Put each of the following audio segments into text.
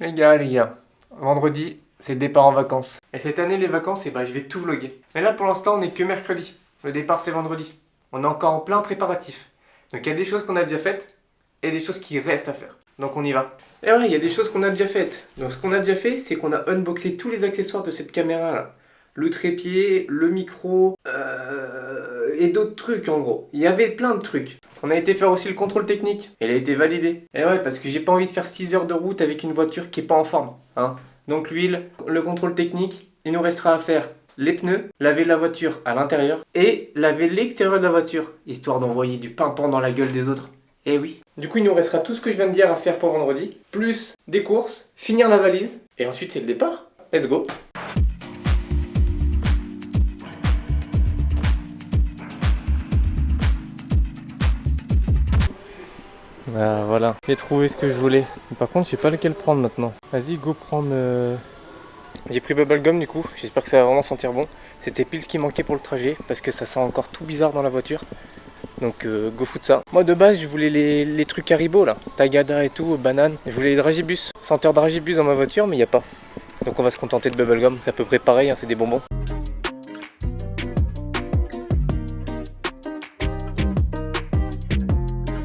Les gars, vendredi, c'est le départ en vacances. Et cette année, les vacances, je vais tout vlogger. Mais là, pour l'instant, on n'est que mercredi. Le départ, c'est vendredi. On est encore en plein préparatif. Donc, il y a des choses qu'on a déjà faites et des choses qui restent à faire. Donc, on y va. Et ouais, il y a des choses qu'on a déjà faites. Donc, ce qu'on a déjà fait, c'est qu'on a unboxé tous les accessoires de cette caméra-là. Le trépied, le micro, et d'autres trucs en gros. Il y avait plein de trucs. On a été faire aussi le contrôle technique. Il a été validé. Et ouais, parce que j'ai pas envie de faire 6 heures de route avec une voiture qui est pas en forme. Hein. Donc l'huile, le contrôle technique, il nous restera à faire les pneus, laver la voiture à l'intérieur et laver l'extérieur de la voiture, histoire d'envoyer du pimpant dans la gueule des autres. Eh oui. Du coup, il nous restera tout ce que je viens de dire à faire pour vendredi, plus des courses, finir la valise, et ensuite c'est le départ. Let's go. Ah, voilà, j'ai trouvé ce que je voulais. Par contre, je sais pas lequel prendre maintenant. Vas-y, go prendre... J'ai pris Bubblegum du coup, j'espère que ça va vraiment sentir bon. C'était pile ce qui manquait pour le trajet, parce que ça sent encore tout bizarre dans la voiture. Donc go foot ça. Moi de base, je voulais les trucs Haribo là, Tagada et tout, banane. Je voulais les Dragibus, senteur Dragibus dans ma voiture, mais il n'y a pas. Donc on va se contenter de Bubblegum, c'est à peu près pareil, hein, c'est des bonbons.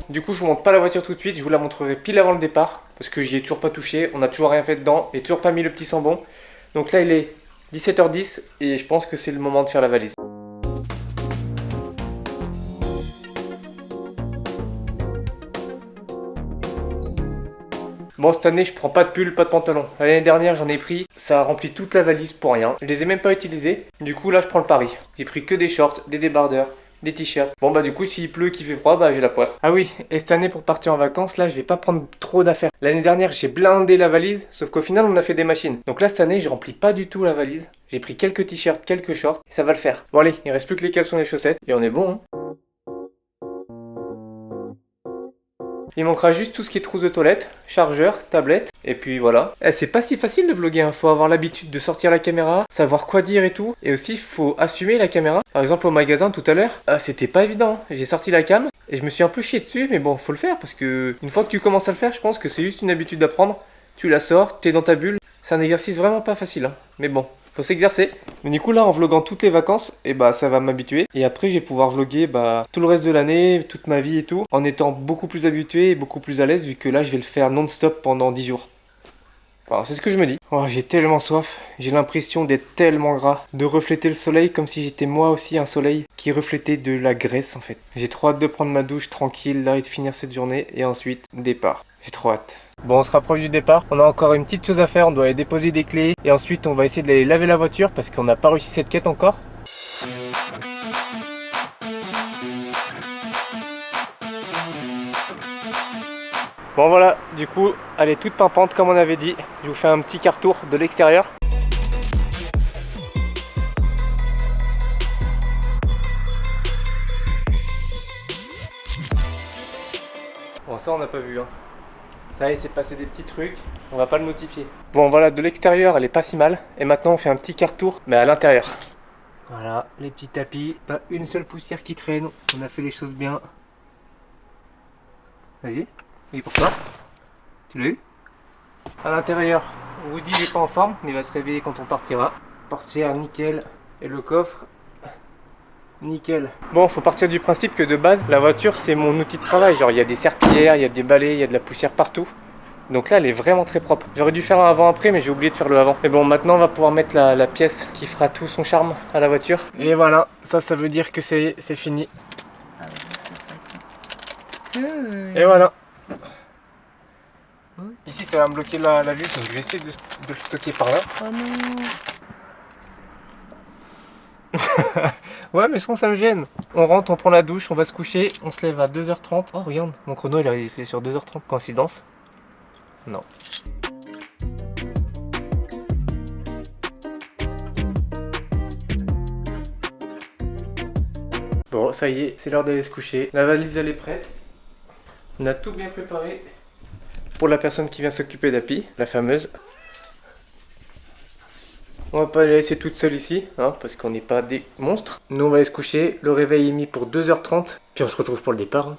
Du coup, je vous montre pas la voiture tout de suite, je vous la montrerai pile avant le départ, parce que j'y ai toujours pas touché, on n'a toujours rien fait dedans, j'ai toujours pas mis le petit sambon. Donc là, il est 17h10 et je pense que c'est le moment de faire la valise. Bon, cette année, je prends pas de pull, pas de pantalon. L'année dernière, j'en ai pris, ça a rempli toute la valise pour rien. Je les ai même pas utilisés, du coup là, je prends le pari. J'ai pris que des shorts, des débardeurs, des t-shirts. Bon bah du coup s'il pleut, qu'il fait froid, bah j'ai la poisse. Ah oui, et cette année pour partir en vacances, là je vais pas prendre trop d'affaires. L'année dernière j'ai blindé la valise, sauf qu'au final on a fait des machines. Donc là cette année je remplis pas du tout la valise. J'ai pris quelques t-shirts, quelques shorts, et ça va le faire. Bon allez, il reste plus que les caleçons et les chaussettes, et on est bon hein. Il manquera juste tout ce qui est trousse de toilette, chargeur, tablette, et puis voilà. C'est pas si facile de vlogger, hein. Faut avoir l'habitude de sortir la caméra, savoir quoi dire et tout. Et aussi, faut assumer la caméra. Par exemple, au magasin tout à l'heure, c'était pas évident. J'ai sorti la cam, et je me suis un peu chié dessus, mais bon, faut le faire, parce que une fois que tu commences à le faire, je pense que c'est juste une habitude d'apprendre. Tu la sors, t'es dans ta bulle. C'est un exercice vraiment pas facile, hein. Mais bon, faut s'exercer. Mais du coup là en vloguant toutes les vacances, ça va m'habituer. Et après je vais pouvoir vlogger tout le reste de l'année, toute ma vie et tout, en étant beaucoup plus habitué et beaucoup plus à l'aise, vu que là je vais le faire non-stop pendant 10 jours. Enfin, c'est ce que je me dis. Oh, j'ai tellement soif, j'ai l'impression d'être tellement gras, de refléter le soleil comme si j'étais moi aussi un soleil qui reflétait de la graisse en fait. J'ai trop hâte de prendre ma douche tranquille là et de finir cette journée et ensuite départ. J'ai trop hâte. Bon, on se rapproche du départ. On a encore une petite chose à faire. On doit aller déposer des clés. Et ensuite, on va essayer d'aller laver la voiture parce qu'on n'a pas réussi cette quête encore. Bon voilà, du coup, elle est toute pimpante comme on avait dit. Je vous fais un petit quart tour de l'extérieur. Bon, ça on n'a pas vu hein. Ça y est, c'est passé des petits trucs, on va pas le notifier. Bon voilà, de l'extérieur elle est pas si mal. Et maintenant on fait un petit quart tour, mais à l'intérieur. Voilà, les petits tapis, pas une seule poussière qui traîne, on a fait les choses bien. Vas-y, et pour toi, tu l'as eu? À l'intérieur, Woody n'est pas en forme, il va se réveiller quand on partira. Portière nickel, et le coffre, nickel. Bon, faut partir du principe que de base, la voiture c'est mon outil de travail. Genre il y a des serpillères, il y a des balais, il y a de la poussière partout. Donc là elle est vraiment très propre. J'aurais dû faire un avant-après mais j'ai oublié de faire le avant. Mais bon, maintenant on va pouvoir mettre la pièce qui fera tout son charme à la voiture. Et voilà, ça veut dire que c'est fini. Et voilà. Ici ça va me bloquer la vue, donc je vais essayer de le stocker par là. Oh non. Ouais mais sans ça me gêne. On rentre, on prend la douche, on va se coucher, on se lève à 2h30. Oh regarde, mon chrono il est sur 2h30. Coïncidence? Non. Bon ça y est, c'est l'heure d'aller se coucher. La valise elle est prête. On a tout bien préparé pour la personne qui vient s'occuper d'Happy, la fameuse. On va pas la laisser toute seule ici, hein, parce qu'on n'est pas des monstres. Nous on va aller se coucher, le réveil est mis pour 2h30, puis on se retrouve pour le départ. Hein.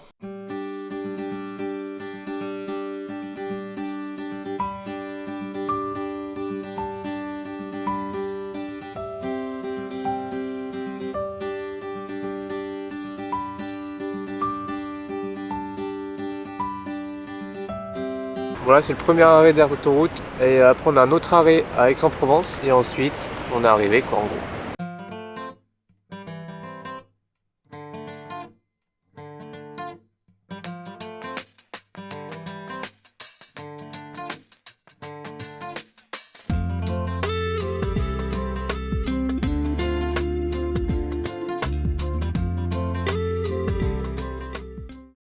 Voilà, c'est le premier arrêt d'air d'autoroute. Et après, on a un autre arrêt à Aix-en-Provence. Et ensuite, on est arrivé, quoi, en gros.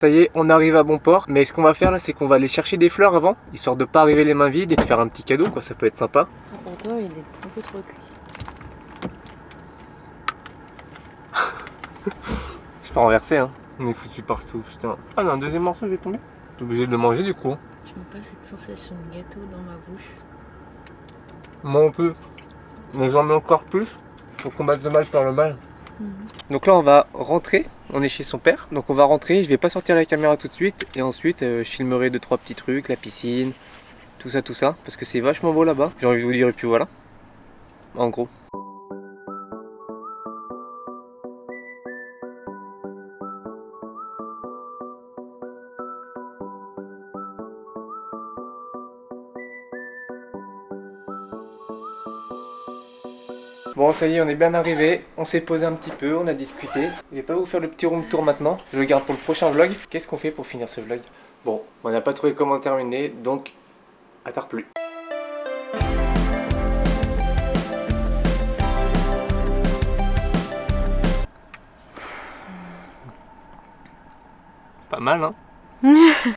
Ça y est, on arrive à bon port. Mais ce qu'on va faire là, c'est qu'on va aller chercher des fleurs avant, histoire de pas arriver les mains vides et de faire un petit cadeau, quoi. Ça peut être sympa. Pour toi, il est un peu trop cuit. Je peux renverser, hein. On est foutu partout, putain. Ah, il y a un deuxième morceau, j'ai tombé. T'es obligé de le manger du coup. J'aime pas cette sensation de gâteau dans ma bouche. Moi on peut. Mais j'en mets encore plus pour combattre le mal par le mal. Donc là on va rentrer, on est chez son père, donc on va rentrer, je vais pas sortir la caméra tout de suite et ensuite je filmerai 2-3 petits trucs, la piscine, tout ça, parce que c'est vachement beau là-bas, j'ai envie de vous dire et puis voilà, en gros. Bon ça y est, on est bien arrivé, on s'est posé un petit peu, on a discuté. Je vais pas vous faire le petit room tour maintenant, je le garde pour le prochain vlog. Qu'est-ce qu'on fait pour finir ce vlog? Bon, on n'a pas trouvé comment terminer, donc à tard plus. Pas mal hein.